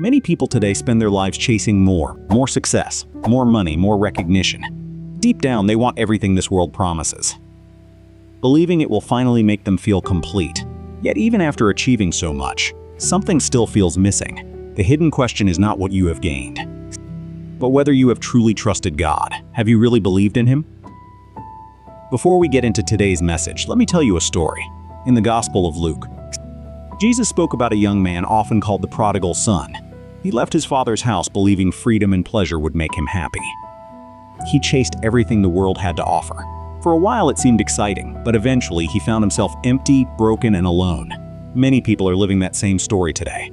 Many people today spend their lives chasing more success, more money, more recognition. Deep down, they want everything this world promises, believing it will finally make them feel complete. Yet even after achieving so much, something still feels missing. The hidden question is not what you have gained, but whether you have truly trusted God. Have you really believed in Him? Before we get into today's message, let me tell you a story. In the Gospel of Luke, Jesus spoke about a young man often called the Prodigal Son. He left his father's house believing freedom and pleasure would make him happy. He chased everything the world had to offer. For a while it seemed exciting, but eventually he found himself empty, broken, and alone. Many people are living that same story today.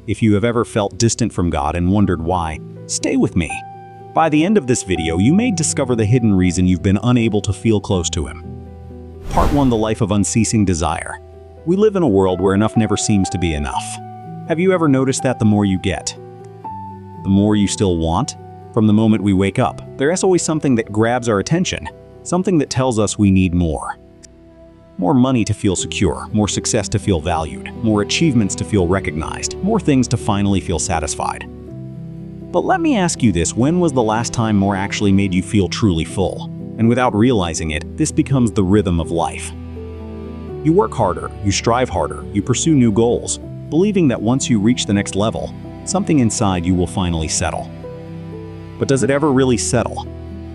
If you have ever felt distant from God and wondered why, stay with me. By the end of this video, you may discover the hidden reason you've been unable to feel close to Him. Part 1: The Life of Unceasing Desire. We live in a world where enough never seems to be enough. Have you ever noticed that the more you get, the more you still want? From the moment we wake up, there is always something that grabs our attention, something that tells us we need more. More money to feel secure, more success to feel valued, more achievements to feel recognized, more things to finally feel satisfied. But let me ask you this: when was the last time more actually made you feel truly full? And without realizing it, this becomes the rhythm of life. You work harder, you strive harder, you pursue new goals, believing that once you reach the next level, something inside you will finally settle. But does it ever really settle?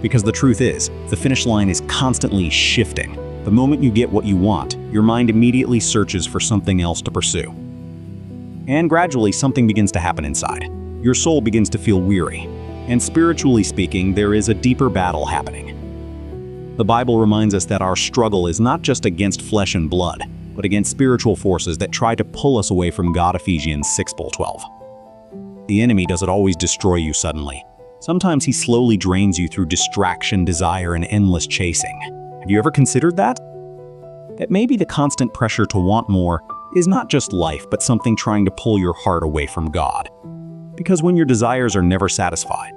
Because the truth is, the finish line is constantly shifting. The moment you get what you want, your mind immediately searches for something else to pursue. And gradually, something begins to happen inside. Your soul begins to feel weary. And spiritually speaking, there is a deeper battle happening. The Bible reminds us that our struggle is not just against flesh and blood, but against spiritual forces that try to pull us away from God. Ephesians 6:12. The enemy doesn't always destroy you suddenly. Sometimes he slowly drains you through distraction, desire, and endless chasing. Have you ever considered that? That maybe the constant pressure to want more is not just life, but something trying to pull your heart away from God. Because when your desires are never satisfied,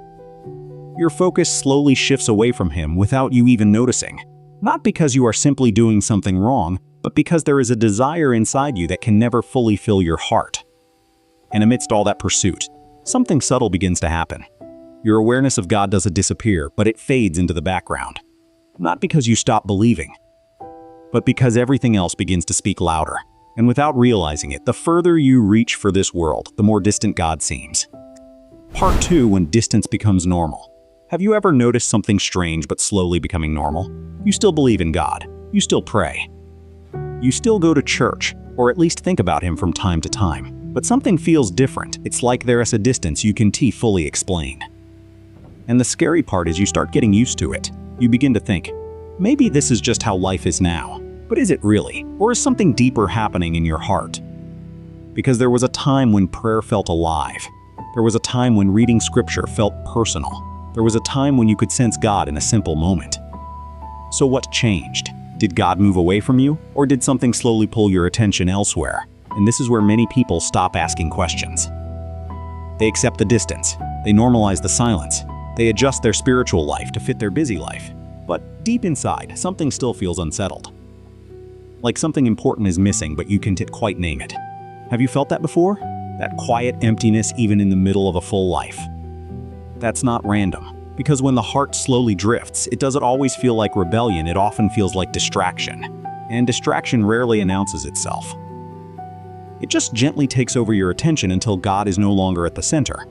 your focus slowly shifts away from Him without you even noticing. Not because you are simply doing something wrong, but because there is a desire inside you that can never fully fill your heart. And amidst all that pursuit, something subtle begins to happen. Your awareness of God doesn't disappear, but it fades into the background. Not because you stop believing, but because everything else begins to speak louder. And without realizing it, the further you reach for this world, the more distant God seems. Part 2: When distance becomes normal. Have you ever noticed something strange but slowly becoming normal? You still believe in God. You still pray. You still go to church, or at least think about Him from time to time. But something feels different. It's like there is a distance you can't fully explain. And the scary part is you start getting used to it. You begin to think, maybe this is just how life is now. But is it really? Or is something deeper happening in your heart? Because there was a time when prayer felt alive. There was a time when reading scripture felt personal. There was a time when you could sense God in a simple moment. So what changed? Did God move away from you? Or did something slowly pull your attention elsewhere? And this is where many people stop asking questions. They accept the distance. They normalize the silence. They adjust their spiritual life to fit their busy life. But deep inside, something still feels unsettled. Like something important is missing, but you can't quite name it. Have you felt that before? That quiet emptiness even in the middle of a full life. That's not random. Because when the heart slowly drifts, it doesn't always feel like rebellion, it often feels like distraction. And distraction rarely announces itself. It just gently takes over your attention until God is no longer at the center,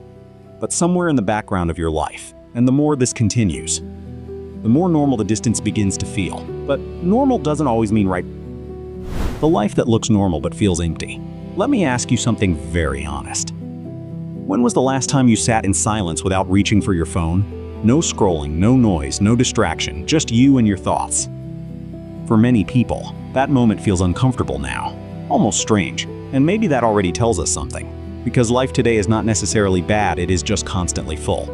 but somewhere in the background of your life. And the more this continues, the more normal the distance begins to feel. But normal doesn't always mean right. The life that looks normal but feels empty. Let me ask you something very honest. When was the last time you sat in silence without reaching for your phone? No scrolling, no noise, no distraction, just you and your thoughts. For many people, that moment feels uncomfortable now, almost strange, and maybe that already tells us something. Because life today is not necessarily bad, it is just constantly full.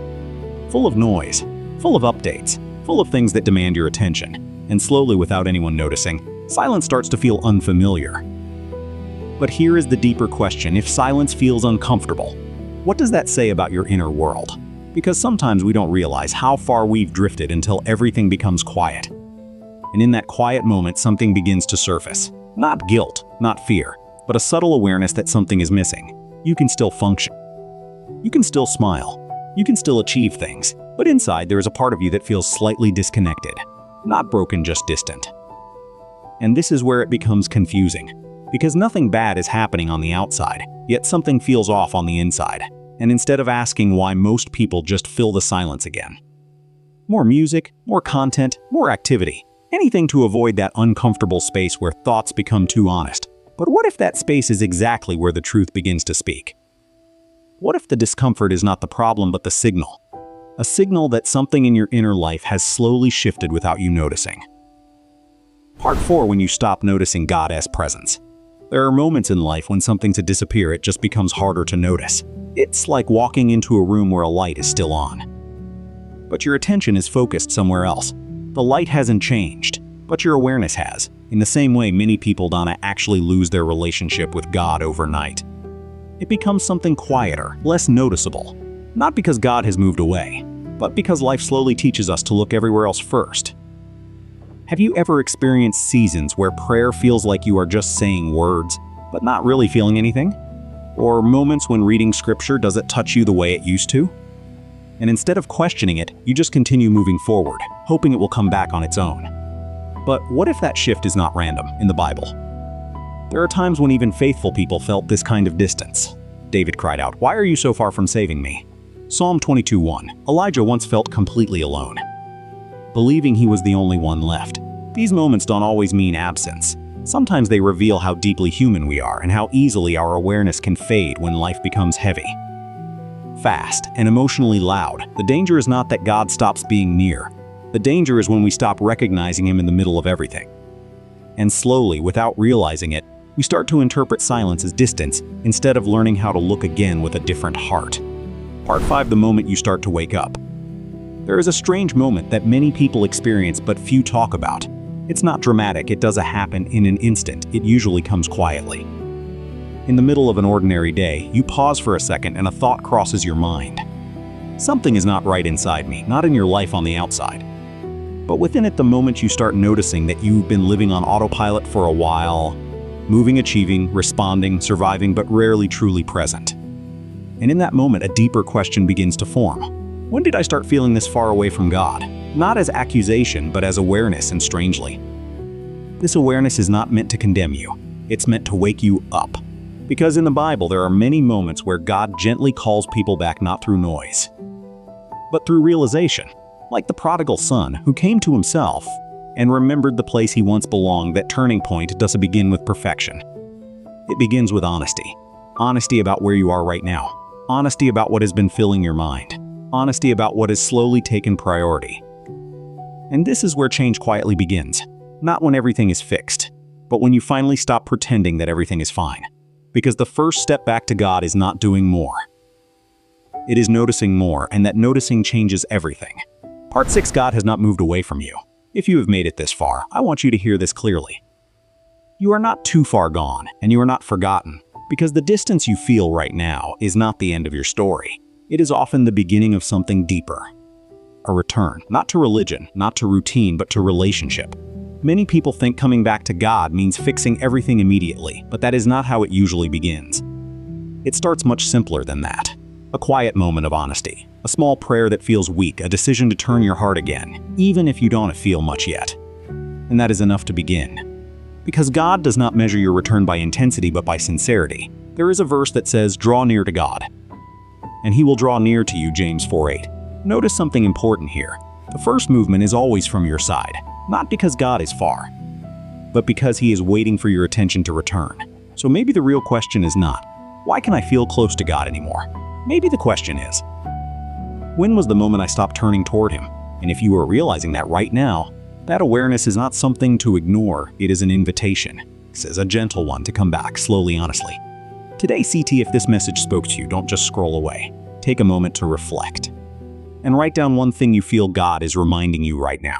Full of noise, full of updates, full of things that demand your attention. And slowly, without anyone noticing, silence starts to feel unfamiliar. But here is the deeper question: if silence feels uncomfortable, what does that say about your inner world? Because sometimes we don't realize how far we've drifted until everything becomes quiet. And in that quiet moment, something begins to surface. Not guilt, not fear, but a subtle awareness that something is missing. You can still function. You can still smile. You can still achieve things. But inside, there is a part of you that feels slightly disconnected. Not broken, just distant. And this is where it becomes confusing. Because nothing bad is happening on the outside, yet something feels off on the inside. And instead of asking why, most people just fill the silence again. More music, more content, more activity. Anything to avoid that uncomfortable space where thoughts become too honest. But what if that space is exactly where the truth begins to speak? What if the discomfort is not the problem but the signal? A signal that something in your inner life has slowly shifted without you noticing. Part 4: When you stop noticing God as presence. There are moments in life when something to disappear, it just becomes harder to notice. It's like walking into a room where a light is still on. But your attention is focused somewhere else. The light hasn't changed, but your awareness has. In the same way, many people don't actually lose their relationship with God overnight. It becomes something quieter, less noticeable. Not because God has moved away, but because life slowly teaches us to look everywhere else first. Have you ever experienced seasons where prayer feels like you are just saying words, but not really feeling anything? Or moments when reading scripture doesn't touch you the way it used to? And instead of questioning it, you just continue moving forward, hoping it will come back on its own. But what if that shift is not random in the Bible? There are times when even faithful people felt this kind of distance. David cried out, "Why are you so far from saving me?" Psalm 22:1. Elijah once felt completely alone, believing he was the only one left. These moments don't always mean absence. Sometimes they reveal how deeply human we are and how easily our awareness can fade when life becomes heavy, fast, and emotionally loud. The danger is not that God stops being near. The danger is when we stop recognizing Him in the middle of everything. And slowly, without realizing it, we start to interpret silence as distance instead of learning how to look again with a different heart. Part 5: The moment you start to wake up. There is a strange moment that many people experience but few talk about. It's not dramatic, it doesn't happen in an instant, it usually comes quietly. In the middle of an ordinary day, you pause for a second and a thought crosses your mind. Something is not right inside me, not in your life on the outside. But within it, the moment you start noticing that you've been living on autopilot for a while, moving, achieving, responding, surviving, but rarely truly present. And in that moment, a deeper question begins to form. When did I start feeling this far away from God? Not as accusation, but as awareness, and strangely. This awareness is not meant to condemn you. It's meant to wake you up. Because in the Bible, there are many moments where God gently calls people back not through noise, but through realization. Like the prodigal son who came to himself and remembered the place he once belonged. That turning point doesn't begin with perfection. It begins with honesty. Honesty about where you are right now. Honesty about what has been filling your mind. Honesty about what has slowly taken priority. And this is where change quietly begins. Not when everything is fixed, but when you finally stop pretending that everything is fine. Because the first step back to God is not doing more. It is noticing more, and that noticing changes everything. Part 6: God has not moved away from you. If you have made it this far, I want you to hear this clearly. You are not too far gone, and you are not forgotten. Because the distance you feel right now is not the end of your story. It is often the beginning of something deeper. A return, not to religion, not to routine, but to relationship. Many people think coming back to God means fixing everything immediately, but that is not how it usually begins. It starts much simpler than that. A quiet moment of honesty, a small prayer that feels weak, a decision to turn your heart again, even if you don't feel much yet. And that is enough to begin. Because God does not measure your return by intensity but by sincerity. There is a verse that says, "Draw near to God, and He will draw near to you," James 4:8. Notice something important here. The first movement is always from your side, not because God is far, but because He is waiting for your attention to return. So maybe the real question is not, why can I feel close to God anymore? Maybe the question is, when was the moment I stopped turning toward Him? And if you are realizing that right now, that awareness is not something to ignore, it is an invitation. This is a gentle one to come back slowly, honestly. Today, CT, if this message spoke to you, don't just scroll away. Take a moment to reflect. And write down one thing you feel God is reminding you right now.